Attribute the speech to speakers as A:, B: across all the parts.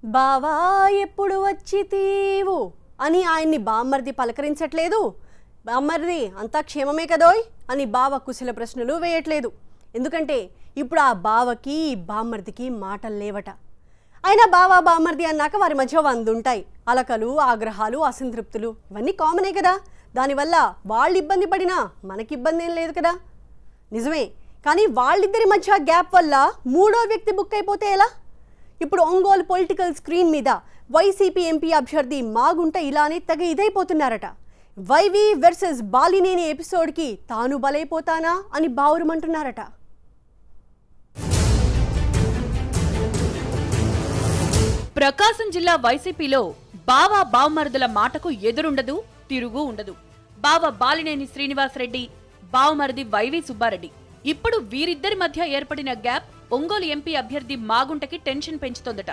A: బావా ఎప్పుడు వచ్చితీవు అని ఆయన్ని బామ్మర్ది పలకరించట్లేదు. బామ్మర్ది అంతా క్షేమమే కదోయ్ అని బావ కుశల ప్రశ్నలు వేయట్లేదు. ఎందుకంటే ఇప్పుడు ఆ బావకి బామ్మర్దికి మాటలు లేవట. అయినా బావ బామ్మర్ది అన్నాక వారి మధ్య వందుంటాయి. అలకలు, ఆగ్రహాలు, అసంతృప్తులు ఇవన్నీ కామనే కదా. దానివల్ల వాళ్ళు ఇబ్బంది పడినా మనకి ఇబ్బంది ఏం లేదు కదా. నిజమే, కానీ వాళ్ళిద్దరి మధ్య గ్యాప్ వల్ల మూడో వ్యక్తి బుక్ అయిపోతే ఎలా? ఇప్పుడు ఒంగోలు పొలిటికల్ స్క్రీన్ మీద వైసీపీ ఎంపీ అభ్యర్థి మాగుంట ఇలానే తెగ ఇదైపోతున్నారట. వైవి వర్సెస్ బాలినేని ఎపిసోడ్కి తాను బలైపోతానా అని బావురుమంటున్నారట.
B: ప్రకాశం జిల్లా వైసీపీలో బావ బావమరుదుల మాటకు ఎదురుండదు, తిరుగు ఉండదు. బావ బాలినేని శ్రీనివాసరెడ్డి, బావమరిది వైవి సుబ్బారెడ్డి. ఇప్పుడు వీరిద్దరి మధ్య ఏర్పడిన గ్యాప్ ఒంగోలు ఎంపీ అభ్యర్థి మాగుంటకి టెన్షన్ పెంచుతోందట.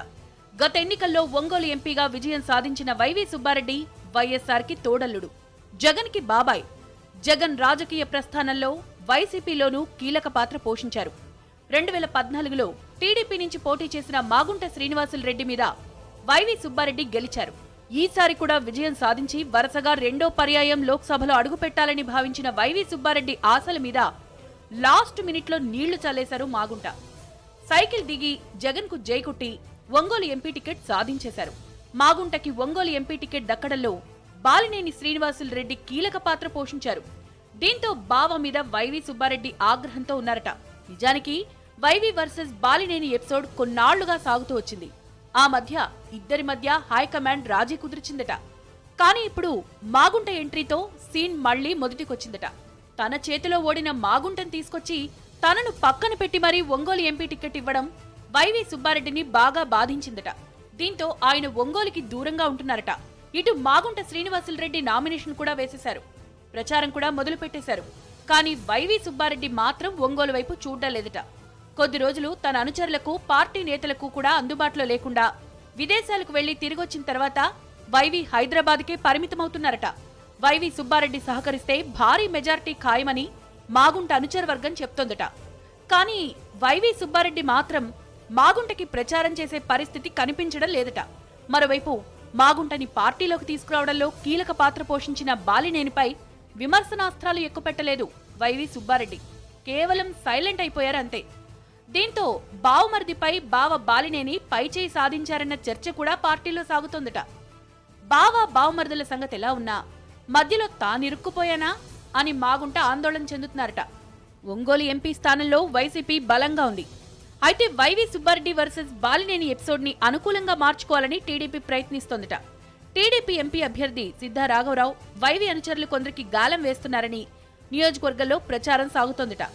B: గత ఎన్నికల్లో ఒంగోలు ఎంపీగా విజయం సాధించిన వైవి సుబ్బారెడ్డి వైఎస్ఆర్ కి తోడల్లుడు, జగన్ కి బాబాయ్. జగన్ రాజకీయ ప్రస్థానంలో వైసీపీలోనూ కీలక పాత్ర పోషించారు. 2014లో టీడీపీ నుంచి పోటీ చేసిన మాగుంట శ్రీనివాసులరెడ్డి మీద వైవి సుబ్బారెడ్డి గెలిచారు. ఈసారి కూడా విజయం సాధించి వరుసగా రెండో పర్యాయం లోక్సభలో అడుగుపెట్టాలని భావించిన వైవి సుబ్బారెడ్డి ఆశల మీద లాస్ట్ మినిట్లో నీళ్లు చల్లేశారు మాగుంట. సైకిల్ దిగి జగన్ కు జైకొట్టి ఒంగోలు ఎంపీ టికెట్ సాధించేశారు. మాగుంటకి ఒంగోలు ఎంపీ టికెట్ దక్కడంలో బాలినేని శ్రీనివాసులరెడ్డి కీలక పాత్ర పోషించారు. దీంతో బావ మీద వైవి సుబ్బారెడ్డి ఆగ్రహంతో ఉన్నారట. నిజానికి వైవి వర్సెస్ బాలినేని ఎపిసోడ్ కొన్నాళ్లుగా సాగుతూ వచ్చింది. ఆ మధ్య ఇద్దరి మధ్య హైకమాండ్ రాజీ కుదిర్చిందట. కానీ ఇప్పుడు మాగుంట ఎంట్రీతో సీన్ మళ్లీ మొదటికొచ్చిందట. తన చేతిలో ఓడిన మాగుంటను తీసుకొచ్చి తనను పక్కన పెట్టి మరీ ఒంగోలు ఎంపీ టికెట్ ఇవ్వడం వైవి సుబ్బారెడ్డిని బాగా బాధించిందట. దీంతో ఆయన ఒంగోలుకి దూరంగా ఉంటున్నారట. ఇటు మాగుంట శ్రీనివాసులరెడ్డి నామినేషన్ కూడా వేసేశారు, ప్రచారం కూడా మొదలు పెట్టేశారు. కానీ వైవి సుబ్బారెడ్డి మాత్రం ఒంగోలు వైపు చూడ్డం లేదట. కొద్ది రోజులు తన అనుచరులకు, పార్టీ నేతలకు కూడా అందుబాటులో లేకుండా విదేశాలకు వెళ్లి తిరిగొచ్చిన తర్వాత వైవి హైదరాబాద్కే పరిమితమవుతున్నారట. వైవి సుబ్బారెడ్డి సహకరిస్తే భారీ మెజార్టీ ఖాయమని మాగుంట అనుచర వర్గం చెప్తోందట. కానీ వైవి సుబ్బారెడ్డి మాత్రం మాగుంటకి ప్రచారం చేసే పరిస్థితి కనిపించడం లేదట. మరోవైపు మాగుంటని పార్టీలోకి తీసుకురావడంలో కీలక పాత్ర పోషించిన బాలినేనిపై విమర్శనాస్త్రాలు ఎక్కుపెట్టలేదు వైవి సుబ్బారెడ్డి. కేవలం సైలెంట్ అయిపోయారంతే. దీంతో బావమరిదిపై బావ బాలినేని పైచేయి సాధించారన్న చర్చ కూడా పార్టీలో సాగుతోందట. బావమరుదుల సంగతి ఎలా ఉన్నా మధ్యలో తానిరుక్కుపోయానా అని మాగుంట ఆందోళన చెందుతున్నారట. ఒంగోలు ఎంపీ స్థానంలో వైసీపీ బలంగా ఉంది. అయితే YV Subbareddy versus Balineni episode ని అనుకూలంగా మార్చుకోవాలని టీడీపీ ప్రయత్నిస్తోందట. టీడీపీ ఎంపీ అభ్యర్థి సిద్ధా రాఘవరావు వైవి అనుచరులు కొందరికి గాలం వేస్తున్నారని నియోజకవర్గంలో ప్రచారం సాగుతోందట.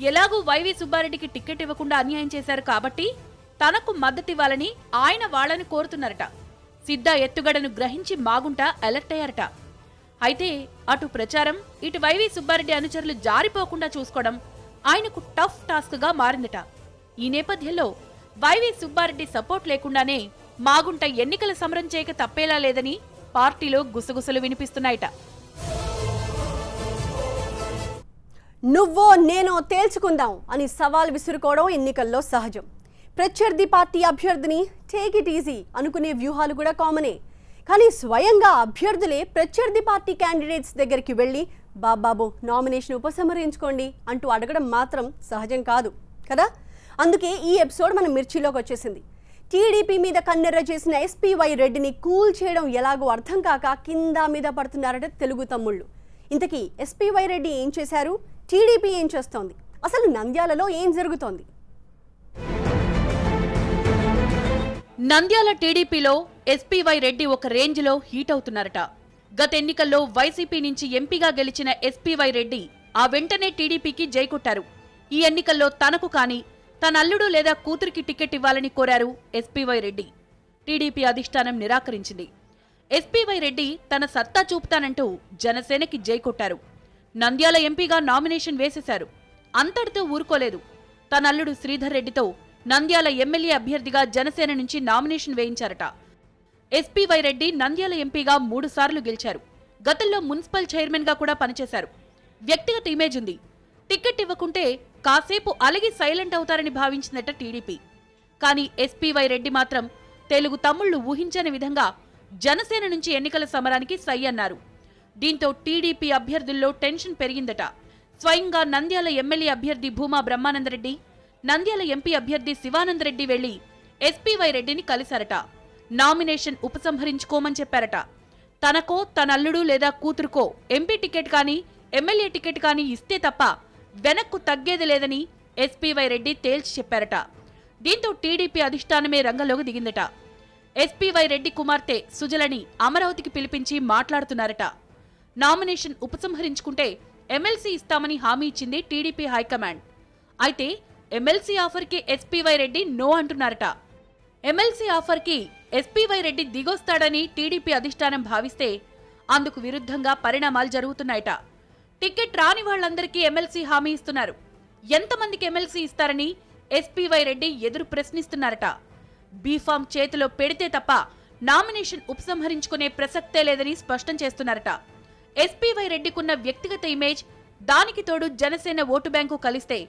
B: ఎలాగూ వైవి సుబ్బారెడ్డికి టికెట్ ఇవ్వకుండా అన్యాయం చేశారు కాబట్టి తనకు మద్దతివ్వాలని ఆయన వాళ్లను కోరుతున్నారట. సిద్ధా ఎత్తుగడను గ్రహించి మాగుంట అలర్ట్ అయ్యారట. అయితే అటు ప్రచారం, ఇటు వైవి సుబ్బారెడ్డి అనుచరులు జారిపోకుండా చూసుకోవడం ఆయనకు టఫ్ టాస్క్ గా మారిందట. ఈ నేపథ్యంలో వైవి సుబ్బారెడ్డి సపోర్ట్ లేకుండానే మాగుంట ఎన్నికల సమరం చేయక తప్పేలా లేదని పార్టీలో గుసగుసలు వినిపిస్తున్నాయట.
A: నువ్వో నేనో తేల్చుకుందాం అని సవాల్ విసురుకోవడం ఎన్నికల్లో సహజం. ప్రత్యర్థి పార్టీ అభ్యర్థిని టేక్ ఇట్ ఈజీ అనుకునే వ్యూహాలు కూడా కామనే. కానీ స్వయంగా అభ్యర్థులే ప్రత్యర్థి పార్టీ క్యాండిడేట్స్ దగ్గరికి వెళ్ళి బాబాబు నామినేషన్ ఉపసంహరించుకోండి అంటూ అడగడం మాత్రం సహజం కాదు కదా. అందుకే ఈ ఎపిసోడ్ మన మిర్చిలోకి వచ్చేసింది. టీడీపీ మీద కన్నెర్ర చేసిన ఎస్పీవై రెడ్డిని కూల్ చేయడం ఎలాగో అర్థం కాక కింద మీద పడుతున్నారట తెలుగు తమ్ముళ్ళు. ఇంతకీ ఎస్పీవై రెడ్డి ఏం చేశారు, టీడీపీ ఏం చేస్తోంది, అసలు నంద్యాలలో ఏం జరుగుతోంది?
B: నంద్యాల టీడీపీలో ఎస్పీవై రెడ్డి ఒక రేంజ్లో హీట్ అవుతున్నారట. గత ఎన్నికల్లో వైసీపీ నుంచి ఎంపీగా గెలిచిన ఎస్పీవై రెడ్డి ఆ వెంటనే టీడీపీకి జైకొట్టారు. ఈ ఎన్నికల్లో తనకు కాని తన అల్లుడు లేదా కూతురికి టికెట్ ఇవ్వాలని కోరారు ఎస్పీవై రెడ్డి. టీడీపీ అధిష్టానం నిరాకరించింది. ఎస్పీవై రెడ్డి తన సత్తా చూపుతానంటూ జనసేనకి జైకొట్టారు. నంద్యాల ఎంపీగా నామినేషన్ వేసేశారు. అంతటితో ఊరుకోలేదు. తన అల్లుడు శ్రీధర్ రెడ్డితో నంద్యాల ఎమ్మెల్యే అభ్యర్థిగా జనసేన నుంచి నామినేషన్ వేయించారట. ఎస్పీవై రెడ్డి నంద్యాల ఎంపీగా 3 సార్లు గెలిచారు. గతంలో మున్సిపల్ చైర్మన్ గా కూడా పనిచేశారు. వ్యక్తిగత ఇమేజ్ ఉంది. టికెట్ ఇవ్వకుంటే కాసేపు అలిగి సైలెంట్ అవుతారని భావించిందట టీడీపీ. కానీ ఎస్పీవై రెడ్డి మాత్రం తెలుగు తమ్ముళ్లు ఊహించని విధంగా జనసేన నుంచి ఎన్నికల సమరానికి సై అన్నారు. దీంతో టీడీపీ అభ్యర్థుల్లో టెన్షన్ పెరిగిందట. స్వయంగా నంద్యాల ఎమ్మెల్యే అభ్యర్థి భూమా బ్రహ్మానందరెడ్డి, నంద్యాల ఎంపీ అభ్యర్థి శివానందరెడ్డి వెళ్లి ఎస్పీవై రెడ్డిని కలిశారట. నామినేషన్ ఉపసంహరించుకోమని చెప్పారట. తనకో తన అల్లుడు లేదా కూతురుకో ఎంపీ టికెట్ కానీ ఎమ్మెల్యే టికెట్ కానీ ఇస్తే తప్ప వెనక్కు తగ్గేది లేదని ఎస్పీవై రెడ్డి తేల్చి చెప్పారట. దీంతో టీడీపీ అధిష్టానమే రంగంలోకి దిగిందట. ఎస్పీవై రెడ్డి కుమార్తె సుజలని అమరావతికి పిలిపించి మాట్లాడుతున్నారట. నామినేషన్ ఉపసంహరించుకుంటే ఎమ్మెల్సీ ఇస్తామని హామీ ఇచ్చింది టీడీపీ హైకమాండ్. అయితే ఎమ్మెల్సీ ఆఫర్కి ఎస్పీవై రెడ్డి నో అంటున్నారట. ఎమ్మెల్సీ ఆఫర్కి ఎస్పీవై రెడ్డి దిగొస్తాడని టీడీపీ అధిష్టానం భావిస్తే అందుకు విరుద్ధంగా పరిణామాలు జరుగుతున్నాయట. టికెట్ రాని వాళ్లందరికీ ఎమ్మెల్సీ హామీ ఇస్తున్నారు. ఎంతమందికి ఎమ్మెల్సీ ఇస్తారని ఎస్పీవై రెడ్డి ఎదురు ప్రశ్నిస్తున్నారట. బీఫామ్ చేతిలో పెడితే తప్ప నామినేషన్ ఉపసంహరించుకునే ప్రసక్తే లేదని స్పష్టం చేస్తున్నారట. ఎస్పీవై రెడ్డికున్న వ్యక్తిగత ఇమేజ్, దానికి తోడు జనసేన ఓటు బ్యాంకు కలిస్తే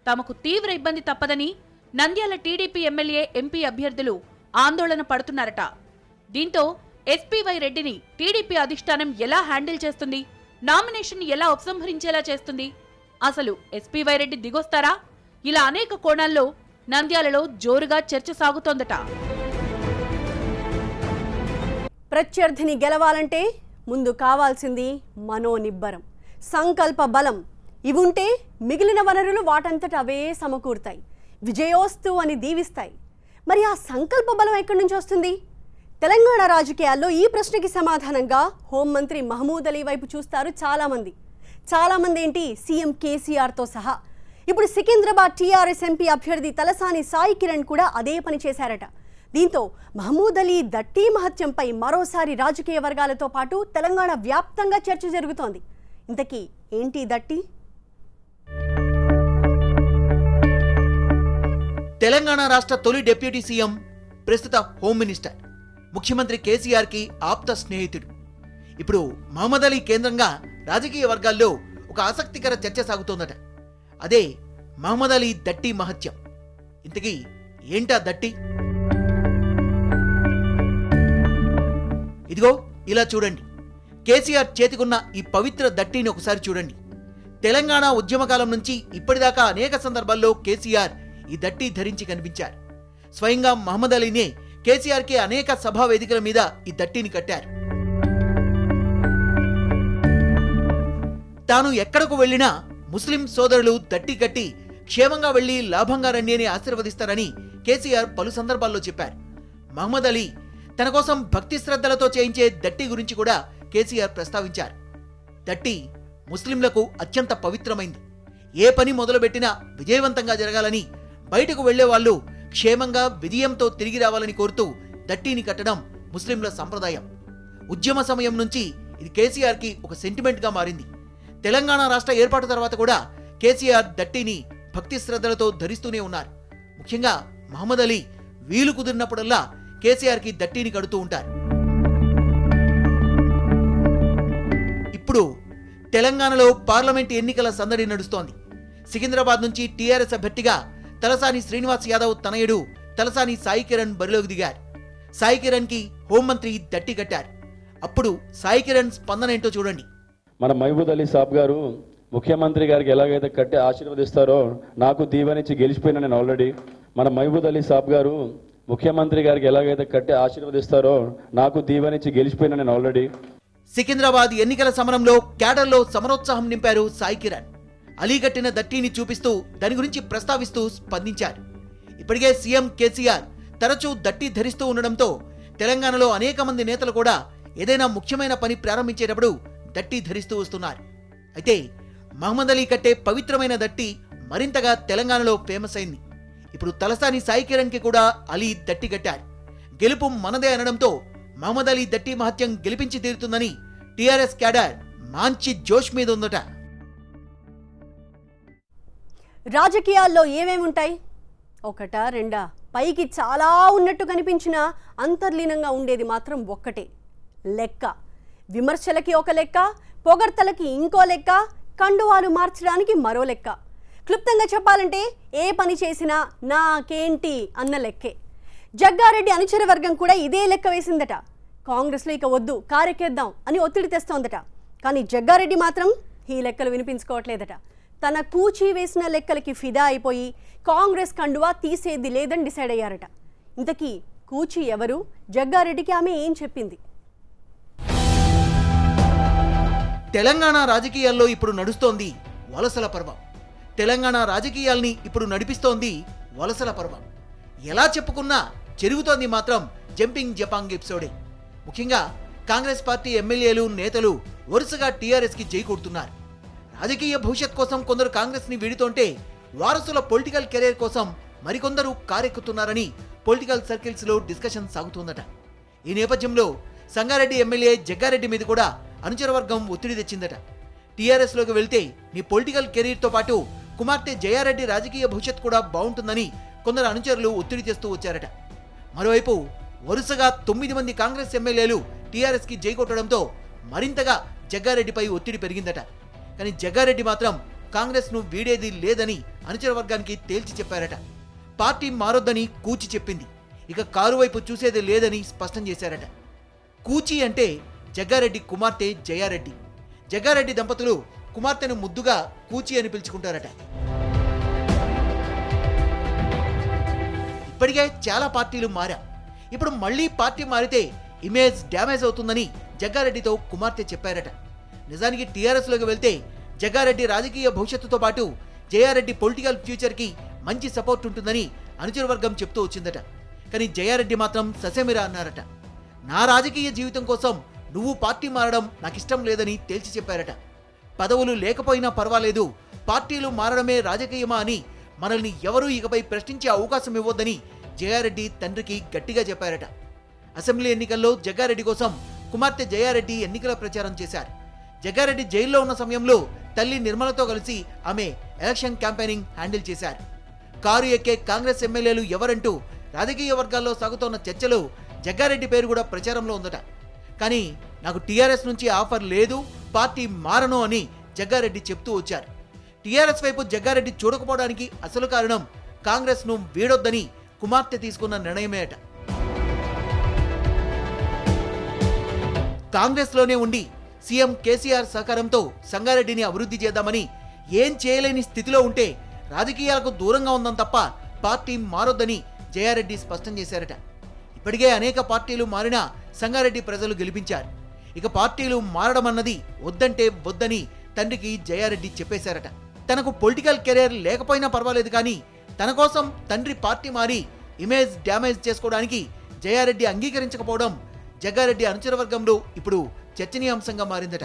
B: తమకు తీవ్ర ఇబ్బంది తప్పదని నంద్యాల టీడీపీ ఎమ్మెల్యే, ఎంపీ అభ్యర్థులు ఆందోళన పడుతున్నారట. దీంతో ఎస్పీవై రెడ్డిని టీడీపీ అధిష్టానం ఎలా హ్యాండిల్ చేస్తుంది, నామినేషన్ ఎలా ఉపసంహరించేలా చేస్తుంది, అసలు ఎస్పీవై రెడ్డి దిగొస్తారా, ఇలా అనేక కోణాల్లో నంద్యాలలో జోరుగా చర్చ సాగుతోందట.
A: ప్రత్యర్థిని గెలవాలంటే ముందు కావాల్సింది మనోనిబ్బరం, సంకల్ప బలం. ఇవుంటే మిగిలిన వనరులు వాటంతట అవే సమకూరుతాయి, విజయోస్తు అని దీవిస్తాయి. మరి ఆ సంకల్ప బలం ఎక్కడి నుంచి వస్తుంది? తెలంగాణ రాజకీయాల్లో ఈ ప్రశ్నకి సమాధానంగా హోంమంత్రి మహమూద్ అలీ వైపు చూస్తారు చాలామంది ఏంటి, సీఎం కేసీఆర్తో సహా. ఇప్పుడు సికింద్రాబాద్ టీఆర్ఎస్ ఎంపీ అభ్యర్థి తలసాని సాయి కిరణ్ కూడా అదే పని చేశారట. దీంతో మహమూద్ అలీ దట్టి మహత్యంపై మరోసారి రాజకీయ వర్గాలతో పాటు తెలంగాణ వ్యాప్తంగా చర్చ జరుగుతోంది. ఇంతకీ ఏంటి దట్టి?
C: తెలంగాణ రాష్ట్ర తొలి డిప్యూటీ సీఎం, ప్రస్తుత హోమ్ మినిస్టర్, ముఖ్యమంత్రి కేసీఆర్ కి ఆప్త స్నేహితుడు. ఇప్పుడు మహమ్మద్ అలీ కేంద్రంగా రాజకీయ వర్గాల్లో ఒక ఆసక్తికర చర్చ సాగుతోందట. అదే మహమ్మద్ అలీ దట్టి మహత్యం. ఇంతకీ ఏంటా దట్టి? ఇదిగో ఇలా చూడండి. కేసీఆర్ చేతికున్న ఈ పవిత్ర దట్టిని ఒకసారి చూడండి. తెలంగాణ ఉద్యమకాలం నుంచి ఇప్పటిదాకా అనేక సందర్భాల్లో కేసీఆర్ ఈ దట్టి ధరించి కనిపించారు. స్వయంగా మహమ్మద్ అలీనే కేసీఆర్కి అనేక సభా వేదికల మీద ఈ దట్టిని కట్టారు. తాను ఎక్కడకు వెళ్లినా ముస్లిం సోదరులు దట్టి కట్టి క్షేమంగా వెళ్లి లాభంగా రండి అని ఆశీర్వదిస్తారని కేసీఆర్ పలు సందర్భాల్లో చెప్పారు. మహమ్మద్ అలీ తన కోసం భక్తి శ్రద్ధలతో చేయించే దట్టి గురించి కూడా కేసీఆర్ ప్రస్తావించారు. దట్టి ముస్లింలకు అత్యంత పవిత్రమైంది. ఏ పని మొదలుపెట్టినా విజయవంతంగా జరగాలని, బయటకు వెళ్లే వాళ్ళు క్షేమంగా విజయంతో తిరిగి రావాలని కోరుతూ దట్టిని కట్టడం ముస్లింల సంప్రదాయం. ఉద్యమ సమయం నుంచి ఇది కేసీఆర్కి ఒక సెంటిమెంట్గా మారింది. తెలంగాణ రాష్ట్ర ఏర్పాటు తర్వాత కూడా కేసీఆర్ దట్టిని భక్తి శ్రద్ధలతో ధరిస్తూనే ఉన్నారు. ముఖ్యంగా మహమ్మద్ అలీ వీలు కుదిరినప్పుడల్లా కేసీఆర్కి దట్టిని కడుతూ ఉంటారు. ఇప్పుడు తెలంగాణలో పార్లమెంట్ ఎన్నికల సందడి నడుస్తోంది. సికింద్రాబాద్ నుంచి టీఆర్ఎస్ అభ్యర్థిగా తలసాని శ్రీనివాస్ యాదవ్ తనయుడు తలసాని సాయి కిరణ్ బరిలోకి దిగారు. సాయి కిరణ్ కి హోంమంత్రి దట్టి కట్టారు. అప్పుడు సాయి కిరణ్ స్పందన ఏంటో చూడండి.
D: మన మహమూద్ అలీ సాబ్ గారు ముఖ్యమంత్రి గారికి ఎలాగైతే కట్టి ఆశీర్వదిస్తారో నాకు దీవెనిచ్చి గెలిచిపోయినా నేను ఆల్రెడీ. మన మహమూద్ అలీ సాబ్ గారు ముఖ్యమంత్రి గారికి ఎలాగైతే కట్టి ఆశీర్వదిస్తారో నాకు దీవెనిచ్చి గెలిచిపోయినా నేను ఆల్రెడీ.
C: సికింద్రాబాద్ ఎన్నికల సమరంలో క్యాడర్లో సమరోత్సాహం నింపారు సాయి కిరణ్. అలీ కట్టిన దట్టిని చూపిస్తూ దాని గురించి ప్రస్తావిస్తూ స్పందించారు. ఇప్పటికే సీఎం కేసీఆర్ తరచూ దట్టి ధరిస్తూ ఉండడంతో తెలంగాణలో అనేక మంది నేతలు కూడా ఏదైనా ముఖ్యమైన పని ప్రారంభించేటప్పుడు దట్టి ధరిస్తూ వస్తున్నారు. అయితే మహమ్మద్ అలీ కట్టే పవిత్రమైన దట్టి మరింతగా తెలంగాణలో ఫేమస్ అయింది. ఇప్పుడు తలసాని సాయి కిరణ్ కి కూడా అలీ దట్టి కట్టారు. గెలుపు మనదే అనడంతో మహమ్మద్ అలీ దట్టి మహత్యం గెలిపించి తీరుతుందని టీఆర్ఎస్ క్యాడర్ మంచి జోష్ మీద ఉందట.
A: రాజకీయాల్లో ఏమేముంటాయి? ఒకటా రెండా? పైకి చాలా ఉన్నట్టు కనిపించినా అంతర్లీనంగా ఉండేది మాత్రం ఒక్కటే, లెక్క. విమర్శలకి ఒక లెక్క, పొగడ్తలకి ఇంకో లెక్క, కండువాలు మార్చడానికి మరో లెక్క. క్లుప్తంగా చెప్పాలంటే ఏ పని చేసినా నాకేంటి అన్న లెక్కే. జగ్గారెడ్డి అనుచర వర్గం కూడా ఇదే లెక్క వేసిందట. కాంగ్రెస్లో ఇక వద్దు, కారెక్కేద్దాం అని ఒత్తిడి తెస్తోందట. కానీ జగ్గారెడ్డి మాత్రం ఈ లెక్కలు వినిపించుకోవట్లేదట. తన కూచీ వేసిన లెక్కలకి ఫిదా అయిపోయి కాంగ్రెస్ కండువా తీసేది లేదని డిసైడ్ అయ్యారట. ఇంతకీ కూచీ ఎవరు, జగ్గారెడ్డికి ఆమె ఏం చెప్పింది?
C: తెలంగాణ రాజకీయాల్లో ఇప్పుడు నడుస్తోంది వలసల పర్వం. తెలంగాణ రాజకీయాల్ని ఇప్పుడు నడిపిస్తోంది వలసల పర్వం. ఎలా చెప్పుకున్నా జరుగుతోంది మాత్రం జంపింగ్ జపాంగ్ ఎపిసోడే. ముఖ్యంగా కాంగ్రెస్ పార్టీ ఎమ్మెల్యేలు, నేతలు వరుసగా టీఆర్ఎస్కి జై కొడుతున్నారు. రాజకీయ భవిష్యత్ కోసం కొందరు కాంగ్రెస్ని వీడుతుంటే వారసుల పొలిటికల్ కెరీర్ కోసం మరికొందరు కారెక్కుతున్నారని పొలిటికల్ సర్కిల్స్లో డిస్కషన్ సాగుతోందట. ఈ నేపథ్యంలో సంగారెడ్డి ఎమ్మెల్యే జగ్గారెడ్డి మీద కూడా అనుచర వర్గం ఒత్తిడి తెచ్చిందట. టీఆర్ఎస్లోకి వెళ్తే నీ పొలిటికల్ కెరీర్తో పాటు కుమార్తె జయారెడ్డి రాజకీయ భవిష్యత్ కూడా బాగుంటుందని కొందరు అనుచరులు ఒత్తిడి తెస్తూ వచ్చారట. మరోవైపు వరుసగా 9 మంది కాంగ్రెస్ ఎమ్మెల్యేలు టీఆర్ఎస్కి జై కొట్టడంతో మరింతగా జగ్గారెడ్డిపై ఒత్తిడి పెరిగిందట. కానీ జగ్గారెడ్డి మాత్రం కాంగ్రెస్ను వీడేది లేదని అనుచర వర్గానికి తేల్చి చెప్పారట. పార్టీ మారొద్దని కూచి చెప్పింది. ఇక కారు వైపు చూసేది లేదని స్పష్టం చేశారట. కూచి అంటే జగ్గారెడ్డి కుమార్తె జయారెడ్డి. జగ్గారెడ్డి దంపతులు కుమార్తెను ముద్దుగా కూచి అని పిలుచుకుంటారట. ఇప్పటికే చాలా పార్టీలు మారా. ఇప్పుడు మళ్ళీ పార్టీ మారితే ఇమేజ్ డ్యామేజ్ అవుతుందని జగ్గారెడ్డితో కుమార్తె చెప్పారట. నిజానికి టీఆర్ఎస్లోకి వెళ్తే జగ్గారెడ్డి రాజకీయ భవిష్యత్తుతో పాటు జయారెడ్డి పొలిటికల్ ఫ్యూచర్కి మంచి సపోర్ట్ ఉంటుందని అనుచర వర్గం చెప్తూ వచ్చిందట. కానీ జయారెడ్డి మాత్రం ససేమిరా అన్నారట. నా రాజకీయ జీవితం కోసం నువ్వు పార్టీ మారడం నాకు ఇష్టం లేదని తేల్చి చెప్పారట. పదవులు లేకపోయినా పర్వాలేదు, పార్టీలు మారడమే రాజకీయమా అని మనల్ని ఎవరూ ఇకపై ప్రశ్నించే అవకాశం ఇవ్వొద్దని జయారెడ్డి తండ్రికి గట్టిగా చెప్పారట. అసెంబ్లీ ఎన్నికల్లో జగ్గారెడ్డి కోసం కుమార్తె జయారెడ్డి ఎన్నికల ప్రచారం చేశారు. జగ్గారెడ్డి జైల్లో ఉన్న సమయంలో తల్లి నిర్మలతో కలిసి ఆమె ఎలక్షన్ క్యాంపెయినింగ్ హ్యాండిల్ చేశారు. కారు ఎక్కే కాంగ్రెస్ ఎమ్మెల్యేలు ఎవరంటూ రాజకీయ వర్గాల్లో సాగుతోన్న చర్చలో జగ్గారెడ్డి పేరు కూడా ప్రచారంలో ఉందట. కానీ నాకు టీఆర్ఎస్ నుంచి ఆఫర్ లేదు, పార్టీ మారను అని జగ్గారెడ్డి చెప్తూ వచ్చారు. టీఆర్ఎస్ వైపు జగ్గారెడ్డి చూడకపోవడానికి అసలు కారణం కాంగ్రెస్ను వీడొద్దని కుమార్తె తీసుకున్న నిర్ణయమే అట. కాంగ్రెస్లోనే ఉండి సీఎం కేసీఆర్ సహకారంతో సంగారెడ్డిని అభివృద్ధి చేద్దామని ఏం చేయలేని స్థితిలో ఉంటే రాజకీయాలకు దూరంగా ఉందని తప్ప పార్టీ మారొద్దని జయారెడ్డి స్పష్టం చేశారట. ఇప్పటికే అనేక పార్టీలు మారినా సంగారెడ్డి ప్రజలు గెలిపించారు. ఇక పార్టీలు మారడం అన్నది వద్దంటే వద్దని తండ్రికి జయారెడ్డి చెప్పేశారట. తనకు పొలిటికల్ కెరీర్ లేకపోయినా పర్వాలేదు, కానీ తన కోసం తండ్రి పార్టీ మారి ఇమేజ్ డ్యామేజ్ చేసుకోవడానికి జయారెడ్డి అంగీకరించకపోవడం జగ్గారెడ్డి అనుచర వర్గంలో ఇప్పుడు చర్చనీయాంశంగా మారిందట.